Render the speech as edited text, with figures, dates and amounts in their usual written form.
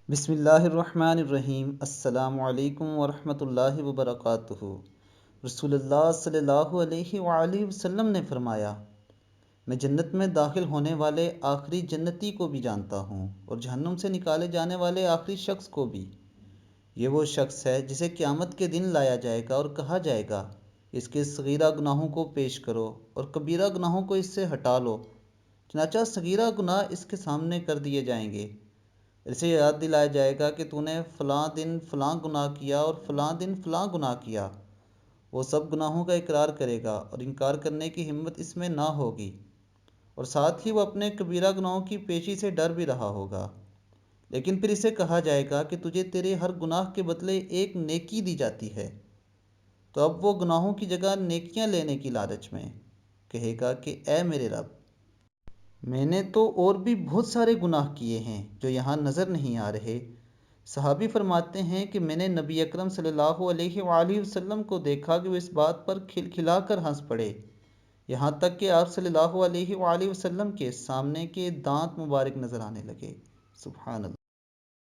بسم اللہ الرحمن الرحیم۔ السلام علیکم ورحمۃ اللہ وبرکاتہ۔ رسول اللہ صلی اللہ علیہ وآلہ وسلم نے فرمایا، میں جنت میں داخل ہونے والے آخری جنتی کو بھی جانتا ہوں اور جہنم سے نکالے جانے والے آخری شخص کو بھی۔ یہ وہ شخص ہے جسے قیامت کے دن لایا جائے گا اور کہا جائے گا، اس کے صغیرہ گناہوں کو پیش کرو اور کبیرہ گناہوں کو اس سے ہٹا لو۔ چنانچہ صغیرہ گناہ اس کے سامنے کر دیے جائیں گے، اسے یاد دلایا جائے گا کہ تو نے فلاں دن فلاں گناہ کیا اور فلاں دن فلاں گناہ کیا۔ وہ سب گناہوں کا اقرار کرے گا اور انکار کرنے کی ہمت اس میں نہ ہوگی، اور ساتھ ہی وہ اپنے کبیرہ گناہوں کی پیشی سے ڈر بھی رہا ہوگا۔ لیکن پھر اسے کہا جائے گا کہ تجھے تیرے ہر گناہ کے بدلے ایک نیکی دی جاتی ہے۔ تو اب وہ گناہوں کی جگہ نیکیاں لینے کی لالچ میں کہے گا کہ اے میرے رب، میں نے تو اور بھی بہت سارے گناہ کیے ہیں جو یہاں نظر نہیں آ رہے۔ صحابی فرماتے ہیں کہ میں نے نبی اکرم صلی اللہ علیہ وآلہ وسلم کو دیکھا کہ وہ اس بات پر کھلکھلا کر ہنس پڑے، یہاں تک کہ آپ صلی اللہ علیہ وآلہ وسلم کے سامنے کے دانت مبارک نظر آنے لگے۔ سبحان اللہ۔